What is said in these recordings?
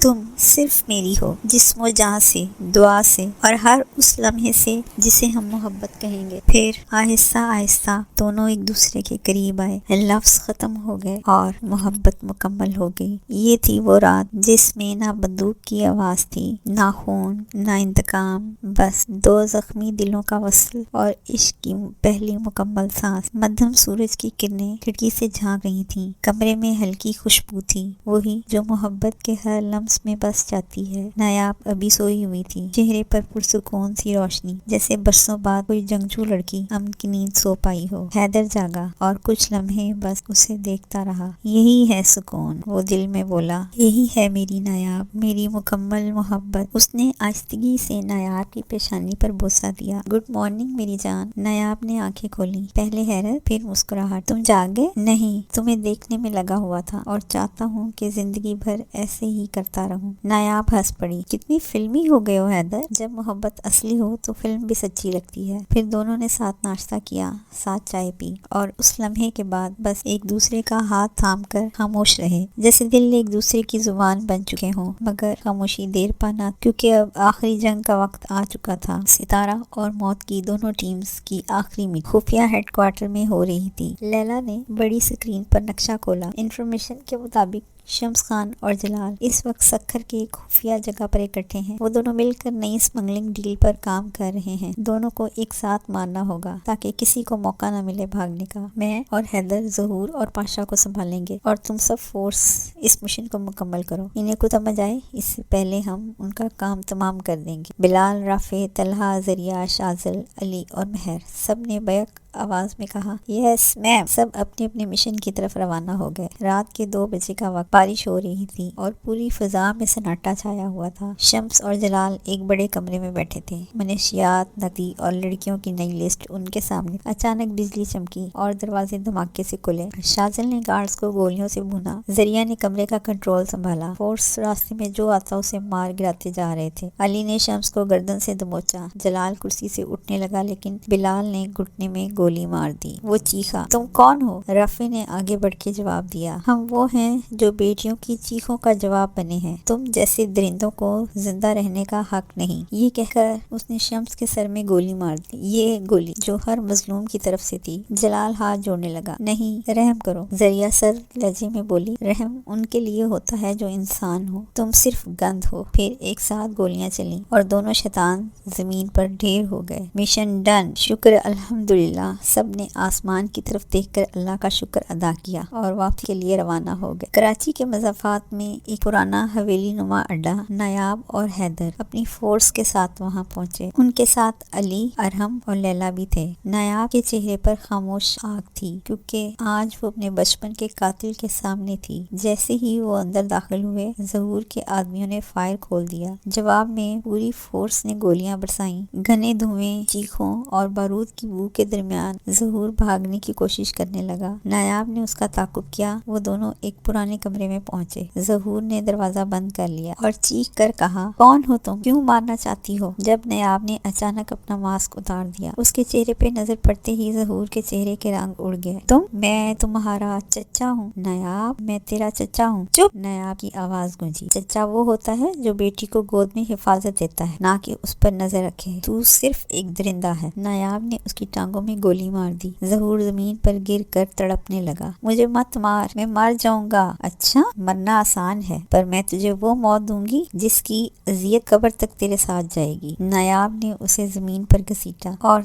تم صرف میری ہو، جسم و جاں سے، دعا سے اور ہر اس لمحے سے جسے ہم محبت کہیں گے۔ پھر آہستہ آہستہ دونوں ایک دوسرے کے قریب آئے، لفظ ختم ہو گئے اور محبت مکمل ہو گئی۔ یہ تھی وہ رات جس میں نہ بندوق کی آواز تھی، نہ خون، نہ انتقام، بس دو زخمی دلوں کا وصل اور عشق کی پہلی مکمل سانس۔ مدھم سورج کی کرنیں کھڑکی سے جھانک رہی تھیں، کمرے میں ہلکی خوشبو تھی، وہی جو محبت کے ہر لمس میں بس جاتی ہے۔ نایاب ابھی سوئی ہوئی تھی، چہرے پر پرسکون سی روشنی، جیسے برسوں بعد کوئی جنگجو لڑکی امن کی نیند سو پائی ہو۔ حیدر جاگا اور کچھ لمحے بس اسے دیکھتا رہا۔ یہی ہے سکون، وہ دل میں بولا، یہی ہے میری نایاب، میری مکمل محبت۔ اس نے آہستگی سے نایاب کی پیشانی پر بوسہ دیا۔ گڈ مارننگ میری جان۔ نایاب نے آنکھیں کھولی، پہلے حیرت پھر مسکراہٹ۔ تم جاگ گئے؟ نہیں، تمہیں دیکھنے میں لگا ہوا تھا اور چاہتا ہوں کہ زندگی بھر ایسے ہی کرتا رہوں۔ نایاب ہنس پڑی، کتنی فلمی ہو گئے ہو حیدر، جب محبت اصلی ہو تو فلم بھی سچی لگتی ہے۔ پھر دونوں نے ساتھ ناشتہ کیا، ساتھ چائے پی اور اس لمحے کے بعد بس ایک دوسرے کا ہاتھ تھام کر خاموش رہے، جیسے دل ایک دوسرے کی زبان بن چکے ہوں، مگر خاموشی دیر پانا کیونکہ اب آخری جنگ کا وقت آ چکا تھا۔ ستارہ اور موت کی دونوں ٹیمز کی آخری میٹنگ خفیہ ہیڈ کوارٹر میں ہو رہی تھی۔ لیلا نے بڑی اسکرین پر نقشہ کھولا۔ انفارمیشن کے مطابق شمس خان اور جلال اس وقت سکھر کی ایک خفیہ جگہ پر اکٹھے ہیں۔ وہ دونوں مل کر نئی اسمگلنگ ڈیل پر کام کر رہے ہیں۔ دونوں کو ایک ساتھ مارنا ہوگا تاکہ کسی کو موقع نہ ملے بھاگنے کا۔ میں اور حیدر ظہور اور پاشا کو سنبھالیں گے اور تم سب فورس اس مشن کو مکمل کرو۔ انہیں کو سمجھ آئے اس سے پہلے ہم ان کا کام تمام کر دیں گے۔ بلال، رافع، طلحہ، ذریعہ، شاذل، علی اور مہر سب نے بیک آواز میں کہا، یس میم۔ سب اپنے اپنے مشن کی طرف روانہ ہو گئے۔ رات کے 2 بجے کا وقت، بارش ہو رہی تھی اور پوری فضا میں سناٹا چھایا ہوا تھا۔ شمس اور جلال ایک بڑے کمرے میں بیٹھے تھے، منشیات، نتی اور لڑکیوں کی نئی لسٹ ان کے سامنے۔ اچانک بجلی چمکی اور دروازے دھماکے سے کھلے۔ شاذل نے گارڈز کو گولیوں سے بھونا، ذریعہ نے کمرے کا کنٹرول سنبھالا، فورس راستے میں جو آتا اسے مار گراتے جا رہے تھے۔ علی نے شمس کو گردن سے دبوچا، جلال کرسی سے اٹھنے لگا لیکن بلال نے گھٹنے میں گولی مار دی۔ وہ چیخا، تم کون ہو؟ رافع نے آگے بڑھ کے جواب دیا، ہم وہ ہیں جو بیٹیوں کی چیخوں کا جواب بنے ہیں، تم جیسے درندوں کو زندہ رہنے کا حق نہیں۔ یہ کہہ کر اس نے شمس کے سر میں گولی مار دی، یہ گولی جو ہر مظلوم کی طرف سے تھی۔ جلال ہاتھ جوڑنے لگا، نہیں، رحم کرو۔ ذریعہ سر لہجے میں بولی، رحم ان کے لیے ہوتا ہے جو انسان ہو، تم صرف گند ہو۔ پھر ایک ساتھ گولیاں چلیں اور دونوں شیطان زمین پر ڈھیر ہو گئے۔ مشن ڈن، شکر الحمدللہ۔ سب نے آسمان کی طرف دیکھ کر اللہ کا شکر ادا کیا اور واپسی کے لیے روانہ ہو گئے۔ کراچی کے مضافات میں ایک پرانا حویلی نما اڈا، نایاب اور حیدر اپنی فورس کے ساتھ وہاں پہنچے۔ ان کے ساتھ علی، ارحم اور لیلا بھی تھے۔ نایاب کے چہرے پر خاموش آگ تھی کیونکہ آج وہ اپنے بچپن کے قاتل کے سامنے تھی۔ جیسے ہی وہ اندر داخل ہوئے، ظہور کے آدمیوں نے فائر کھول دیا۔ جواب میں پوری فورس نے گولیاں برسائیں۔ گھنے دھوئیں، چیخوں اور بارود کی بو کے درمیان ظہور بھاگنے کی کوشش کرنے لگا۔ نایاب نے اس کا تعاقب کیا۔ وہ دونوں ایک پرانے کمرے میں پہنچے۔ ظہور نے دروازہ بند کر لیا اور چیخ کر کہا، کون ہو تم؟ کیوں مارنا چاہتی ہو؟ جب نایاب نے اچانک اپنا ماسک اتار دیا، اس کے چہرے پہ نظر پڑتے ہی ظہور کے چہرے کے رنگ اڑ گئے۔ میں تمہارا چچا ہوں نایاب، میں تیرا چچا ہوں۔ چپ! نایاب کی آواز گونجی، چچا وہ ہوتا ہے جو بیٹی کو گود میں حفاظت دیتا ہے، نہ کہ اس پر نظر رکھے۔ تو صرف ایک درندہ ہے۔ نایاب نے اس کی ٹانگوں میں گولی مار دی۔ ظہور زمین پر گر کر تڑپنے لگا، مجھے مت مار، میں مر جاؤں گا۔ اچھا، مرنا آسان ہے، پر میں تجھے وہ موت دوں گی جس کی اذیت قبر تک تیرے ساتھ جائے گی۔ نایاب نے اسے زمین پر گھسیٹا اور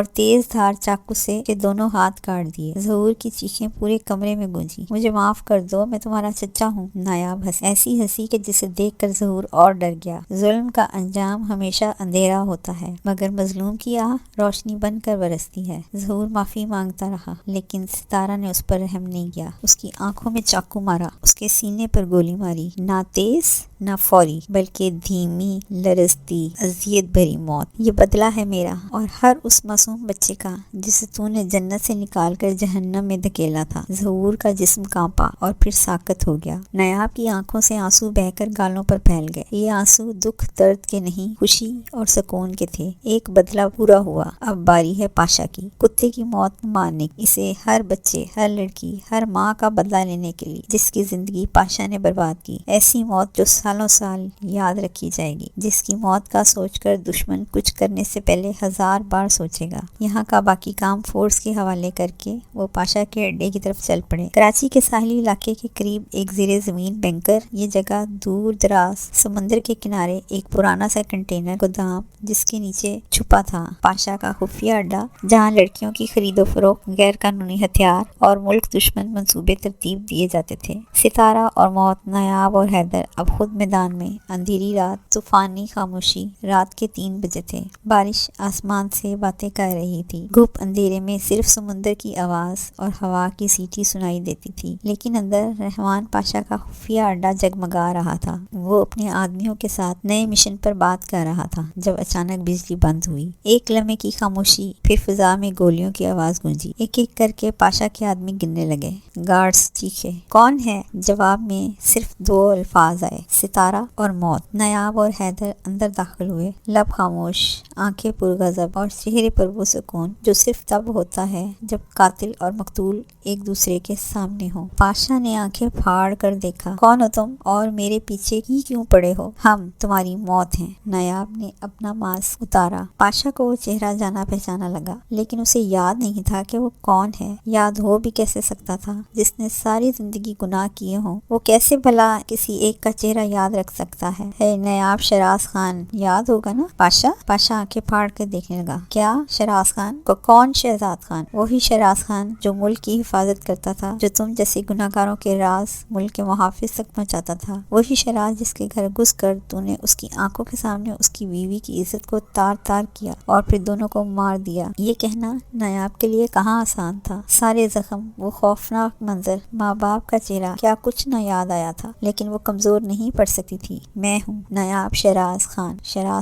تیز دھار چاقو سے کے دونوں ہاتھ کاٹ دیے۔ ظہور کی چیخیں پورے کمرے میں گونجی، مجھے معاف کر دو، میں تمہارا چچا ہوں۔ نایاب ایسی ہنسی کہ جسے دیکھ کر ظہور اور ڈر گیا۔ ظلم کا انجام ہمیشہ اندھیرا ہوتا ہے، مگر مظلوم کی آہ روشنی بن کر برستی ہے۔ ظہور معافی مانگتا رہا لیکن ستارہ نے اس پر رحم نہیں کیا۔ اس کی آنکھوں میں چاقو مارا، اس کے سینے پر گولی ماری، نہ تیز نہ فوری بلکہ دھیمی، لرزتی، اذیت بھری موت۔ یہ بدلہ ہے میرا اور ہر اس معصوم بچے کا جسے تو نے جنت سے نکال کر جہنم میں دھکیلا تھا۔ ظہور کا جسم کانپا اور پھر ساکت ہو گیا۔ نایاب کی آنکھوں سے آنسو بہہ کر گالوں پر پھیل گئے۔ یہ آنسو دکھ درد کے نہیں، خوشی اور سکون کے تھے۔ ایک بدلہ پورا ہوا، اب باری ہے پاشا کی۔ گئی کتے کی موت مارنے کی، اسے ہر بچے، ہر لڑکی، ہر ماں کا بدلہ لینے کے لیے جس کی زندگی پاشا نے برباد کی، ایسی موت جو سالوں سال یاد رکھی جائے گی، جس کی موت کا سوچ کر دشمن کچھ کرنے سے پہلے 1000 بار سوچے گا۔ یہاں کا باقی کام فورس کے حوالے کر کے وہ پاشا کے اڈے کی طرف چل پڑے۔ کراچی کے ساحلی علاقے کے قریب ایک زیر زمین بنکر، یہ جگہ دور دراز سمندر کے کنارے ایک پرانا سا کنٹینر گودام جس کے نیچے چھپا تھا پاشا کا خفیہ اڈا، جہاں لڑکیوں کی خرید و فروخت، غیر قانونی ہتھیار اور ملک دشمن منصوبے ترتیب دیے جاتے تھے۔ ستارہ اور موت، نایاب اور حیدر اب خود میدان میں۔ اندھیری رات، طوفانی خاموشی، رات کے 3 بجے تھے۔ بارش آسمان سے باتیں کر رہی تھی۔ گھپ اندھیرے میں صرف سمندر کی آواز اور ہوا کی سیٹی سنائی دیتی تھی، لیکن اندر رحمان پاشا کا خفیہ اڈا جگمگا رہا تھا۔ وہ اپنے آدمیوں کے ساتھ نئے مشن پر بات کر رہا تھا جب اچانک بجلی بند ہوئی۔ ایک لمحے کی خاموشی، پھر فضا میں گولیوں کی آواز گونجی۔ ایک ایک کر کے پاشا کے آدمی گننے لگے۔ گارڈز چیخے، کون ہے؟ جواب میں صرف 2 الفاظ آئے، ستارہ اور موت۔ نایاب اور حیدر اندر داخل ہوئے، لب خاموش، آنکھیں پرغضب اور چہرے پر وہ سکون جو صرف تب ہوتا ہے جب قاتل اور مقتول ایک دوسرے کے سامنے ہوں۔ پاشا نے آنکھیں پھاڑ کر دیکھا، کون ہو تم اور میرے پیچھے ہی کیوں پڑے ہو؟ ہم تمہاری موت ہیں۔ نایاب نے اپنا ماسک اتارا۔ پاشا کو وہ چہرہ جانا پہچانا لگا، لیکن اسے یاد نہیں تھا کہ وہ کون ہے۔ یاد ہو بھی کیسے سکتا تھا؟ جس نے ساری زندگی گناہ کیے ہوں، وہ کیسے بھلا کسی ایک کا چہرہ یاد رکھ سکتا ہے؟ نایاب شراز خان یاد ہوگا نا؟ پاشا آنکھیں پھاڑ کر دیکھنے لگا۔ کیا شراز خان؟ کون شہزاد خان؟ وہی شراز خان جو ملک کی حفاظت کرتا تھا، جو تم جیسے گناہگاروں کے راز ملک کے محافظ تک پہنچاتا تھا۔ وہی شراز جس کے گھر گھس کر تو نے اس کی آنکھوں کے سامنے اس کی بیوی کی عزت کو تار تار کیا اور پھر دونوں کو مار دیا۔ یہ کہنا نایاب کے لیے کہاں آسان تھا۔ سارے زخم، وہ خوفناک منظر، ماں باپ کا چہرہ، کیا کچھ نہ یاد آیا تھا، لیکن وہ کمزور نہیں پڑ سکتی تھی۔ میں ہوں نایاب شراز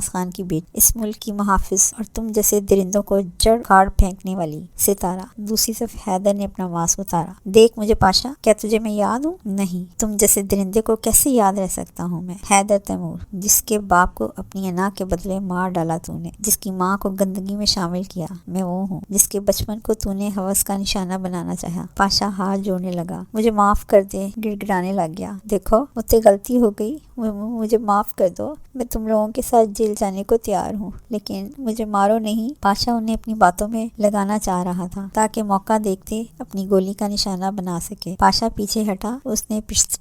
خان کی بیٹی، اس ملک کی محافظ اور تم جیسے درندوں کو جڑ کاٹ پھینکنے والی۔ ستارہ۔ دوسری طرف حیدر نے اپنا ماسک اتارا۔ دیکھ مجھے پاشا، کیا تجھے میں یاد ہوں؟ نہیں، تم جیسے درندے کو کیسے یاد رہ سکتا ہوں میں؟ حیدر تیمور، جس کے باپ کو اپنی انا کے بدلے مار ڈالا تو نے، جس کی ماں کو گندگی میں شامل کیا، میں وہ ہوں، جس کے بچپن کو تو نے ہوس کا نشانہ بنانا چاہا۔ پاشا ہاتھ جوڑنے لگا۔ مجھے معاف کر دے، گڑ گڑانے لگ گیا۔ دیکھو مجھ سے غلطی ہو گئی، مجھے معاف کر دو، میں تم لوگوں کے ساتھ جیل جانے کو تیار ہوں، لیکن مجھے مارو نہیں۔ پاشا انہیں اپنی باتوں میں لگانا چاہ رہا تھا تاکہ موقع دیکھتے اپنی گولی کا نشانہ بنا سکے۔ پاشا پیچھے ہٹا، اس نے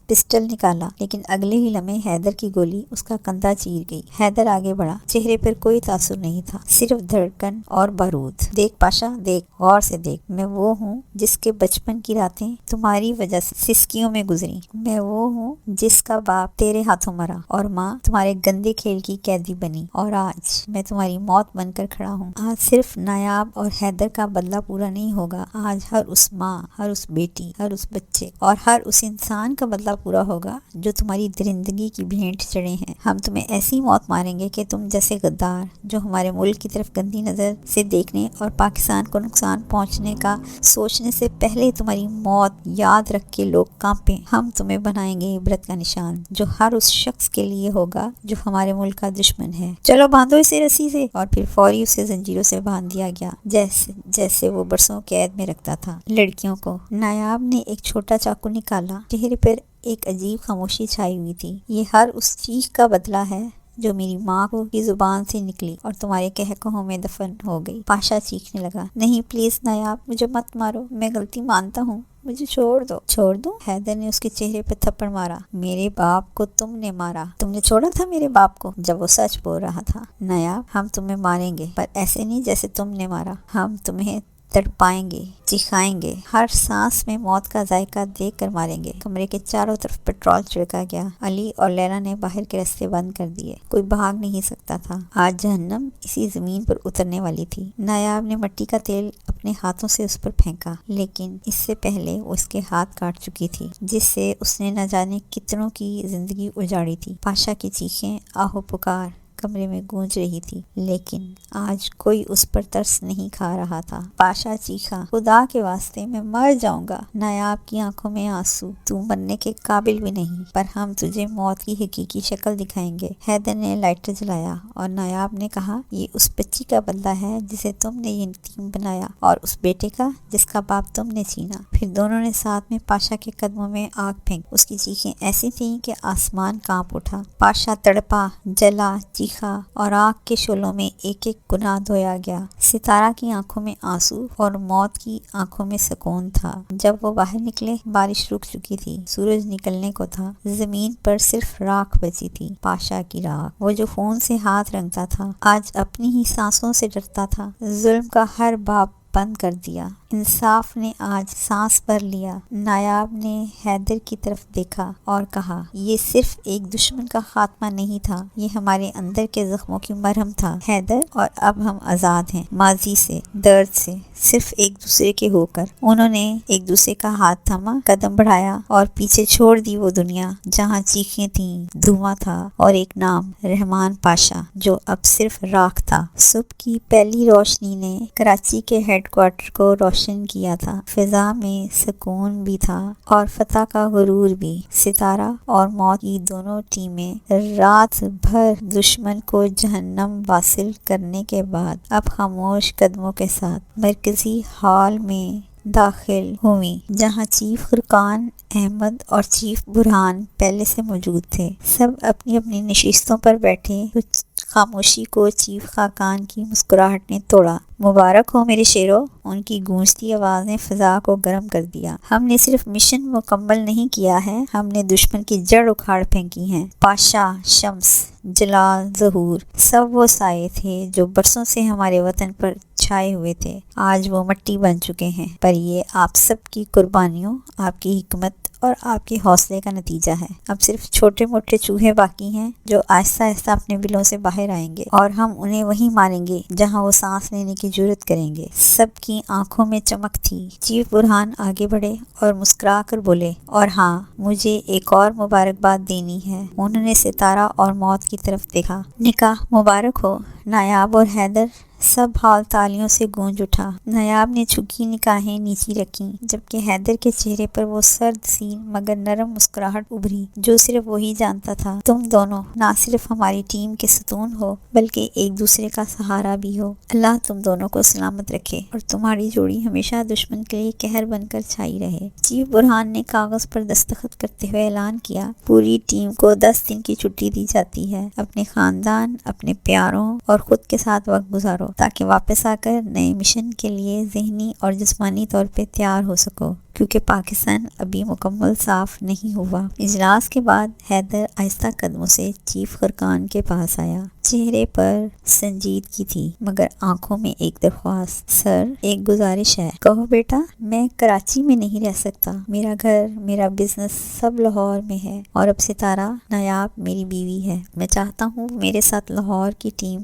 پسٹل نکالا، لیکن اگلے ہی لمحے حیدر کی گولی اس کا کندھا چیر گئی۔ حیدر آگے بڑھا، چہرے پر کوئی تاثر نہیں تھا، صرف دھڑکن اور بارود۔ دیکھ پاشا، دیکھ، غور سے دیکھ، میں وہ ہوں جس کے بچپن کی راتیں تمہاری وجہ سے سسکیوں میں گزری۔ میں وہ ہوں جس کا باپ تیرے ہاتھوں مرا اور ماں تمہارے گندے کھیل کی قیدی بنی، اور آج میں تمہاری موت بن کر کھڑا ہوں۔ آج صرف نایاب اور حیدر کا بدلہ پورا نہیں ہوگا، آج ہر اس ماں، ہر اس بیٹی، ہر اس بچے اور ہر اس انسان کا بدلہ پورا ہوگا جو تمہاری درندگی کی بھینٹ چڑھے ہیں۔ ہم تمہیں ایسی موت ماریں گے کہ تم جیسے غدار جو ہمارے ملک کی طرف گندی نظر سے دیکھنے اور پاکستان کو نقصان پہنچنے کا سوچنے سے پہلے تمہاری موت یاد رکھ کے لوگ کانپیں۔ ہم تمہیں بنائیں گے عبرت کا نشان جو ہر اس شخص کے لیے ہوگا جو ہمارے ملک کا دشمن ہے۔ چلو باندھو اسے رسی سے، اور پھر فوری اسے زنجیروں سے باندھ دیا گیا جیسے وہ برسوں قید میں رکھتا تھا لڑکیوں کو۔ نایاب نے ایک چھوٹا چاقو نکالا، چہرے پر ایک عجیب خاموشی چھائی ہوئی تھی۔ یہ ہر اس چیخ کا بدلہ ہے جو میری ماں کی زبان سے نکلی اور تمہارے قہقہوں میں دفن ہو گئی۔ پاشا چیخنے لگا، نہیں پلیز نایاب، مجھے مت مارو، میں غلطی مانتا ہوں، مجھے چھوڑ دو۔ چھوڑ دوں؟ حیدر نے اس کے چہرے پہ تھپڑ مارا۔ میرے باپ کو تم نے مارا، تم نے چھوڑا تھا میرے باپ کو جب وہ سچ بول رہا تھا۔ نایاب، ہم تمہیں ماریں گے پر ایسے نہیں جیسے تم نے مارا، ہم تمہیں تڑپائیں گے، چکھائیں گے، ہر سانس میں موت کا ذائقہ دیکھ کر ماریں گے۔ کمرے کے چاروں طرف پیٹرول چھڑکا گیا۔ علی اور لیلا نے باہر کے راستے بند کر دیے، کوئی بھاگ نہیں سکتا تھا۔ آج جہنم اسی زمین پر اترنے والی تھی۔ نایاب نے مٹی کا تیل اپنے ہاتھوں سے اس پر پھینکا، لیکن اس سے پہلے وہ اس کے ہاتھ کاٹ چکی تھی جس سے اس نے نہ جانے کتنوں کی زندگی اجاڑی تھی۔ پاشا کی چیخیں، آہو پکار، کمرے میں گونج رہی تھی، لیکن آج کوئی اس پر ترس نہیں کھا رہا تھا۔ پاشا چیخا، خدا کے واسطے میں مر جاؤں گا۔ نایاب کی آنکھوں میں آنسو، تو مرنے کے قابل بھی نہیں، پر ہم تجھے موت کی حقیقی شکل دکھائیں گے۔ حیدر نے لائٹر جلایا اور نایاب نے کہا، یہ اس بچی کا بدلہ ہے جسے تم نے یتیم بنایا، اور اس بیٹے کا جس کا باپ تم نے چھینا۔ پھر دونوں نے ساتھ میں پاشا کے قدموں میں آگ پھینک۔ اس کی چیخیں ایسی تھیں کہ آسمان کانپ اٹھا۔ پاشا تڑپا، جلا، چیخا اور آگ کے شعلوں میں ایک ایک گناہ دھویا گیا۔ ستارہ کی آنکھوں میں آنسو اور موت کی آنکھوں میں سکون تھا۔ جب وہ باہر نکلے، بارش رک چکی تھی، سورج نکلنے کو تھا، زمین پر صرف راکھ بچی تھی، پاشا کی راکھ۔ وہ جو خون سے ہاتھ رنگتا تھا، آج اپنی ہی سانسوں سے ڈرتا تھا۔ ظلم کا ہر باب بند کر دیا، انصاف نے آج سانس بھر لیا۔ نایاب نے حیدر کی طرف دیکھا اور کہا، یہ صرف ایک دشمن کا خاتمہ نہیں تھا، یہ ہمارے اندر کے زخموں کی مرہم تھا حیدر، اور اب ہم آزاد ہیں ماضی سے، درد سے، صرف ایک دوسرے کے ہو کر۔ انہوں نے ایک دوسرے کا ہاتھ تھاما، قدم بڑھایا اور پیچھے چھوڑ دی وہ دنیا جہاں چیخیں تھیں، دھواں تھا اور ایک نام، رحمان پاشا، جو اب صرف راکھ تھا۔ صبح کی پہلی روشنی نے کراچی کے ہیڈ کوارٹر کو روشن کیا تھا۔ فضا میں سکون بھی تھا اور فتح کا غرور بھی۔ ستارہ اور موت کی دونوں ٹیمیں رات بھر دشمن کو جہنم واصل کرنے کے بعد اب خاموش قدموں کے ساتھ مرکزی ہال میں داخل ہوئیں، جہاں چیف خرقان احمد اور چیف برہان پہلے سے موجود تھے۔ سب اپنی اپنی نشستوں پر بیٹھے۔ کچھ خاموشی کو چیف خاقان کی مسکراہٹ نے توڑا۔ مبارک ہو میرے شیرو، ان کی گونجتی آواز نے فضا کو گرم کر دیا۔ ہم نے صرف مشن مکمل نہیں کیا ہے، ہم نے دشمن کی جڑ اکھاڑ پھینکی ہے۔ پاشا، شمس، جلال، ظہور، سب وہ سائے تھے جو برسوں سے ہمارے وطن پر چھائے ہوئے تھے، آج وہ مٹی بن چکے ہیں، پر یہ آپ سب کی قربانیوں، آپ کی حکمت اور آپ کے حوصلے کا نتیجہ ہے۔ اب صرف چھوٹے موٹے چوہے باقی ہیں جو آہستہ آہستہ اپنے بلوں سے باہر آئیں گے، اور ہم انہیں وہیں ماریں گے جہاں وہ سانس لینے کی جرات کریں گے۔ سب کی آنکھوں میں چمک تھی۔ چیف برہان آگے بڑھے اور مسکرا کر بولے، اور ہاں، مجھے ایک اور مبارکباد دینی ہے۔ انہوں نے ستارہ اور موت کی طرف دیکھا۔ نکاح مبارک ہو نایاب اور حیدر۔ سب ہال تالیوں سے گونج اٹھا۔ نایاب نے جھکی نگاہیں نیچی رکھیں، جبکہ حیدر کے چہرے پر وہ سرد سی مگر نرم مسکراہٹ ابھری جو صرف وہی جانتا تھا۔ تم دونوں نہ صرف ہماری ٹیم کے ستون ہو، بلکہ ایک دوسرے کا سہارا بھی ہو۔ اللہ تم دونوں کو سلامت رکھے اور تمہاری جوڑی ہمیشہ دشمن کے لیے قہر بن کر چھائی رہے۔ چیف برہان نے کاغذ پر دستخط کرتے ہوئے اعلان کیا، پوری ٹیم کو 10 دن کی چھٹی دی جاتی ہے۔ اپنے خاندان، اپنے پیاروں اور خود کے ساتھ وقت گزارو، تاکہ واپس آ کر نئے مشن کے لیے ذہنی اور جسمانی طور پہ تیار ہو سکو، کیونکہ پاکستان ابھی مکمل صاف نہیں ہوا۔ اجلاس کے بعد حیدر آہستہ قدموں سے چیف خرقان کے پاس آیا۔ چہرے پر سنجیدگی تھی، مگر آنکھوں میں ایک درخواست۔ سر، ایک گزارش ہے۔ کہو بیٹا۔ میں کراچی میں نہیں رہ سکتا، میرا گھر، میرا بزنس سب لاہور میں ہے، اور اب ستارہ، نایاب میری بیوی ہے۔ میں چاہتا ہوں میرے ساتھ لاہور کی ٹیم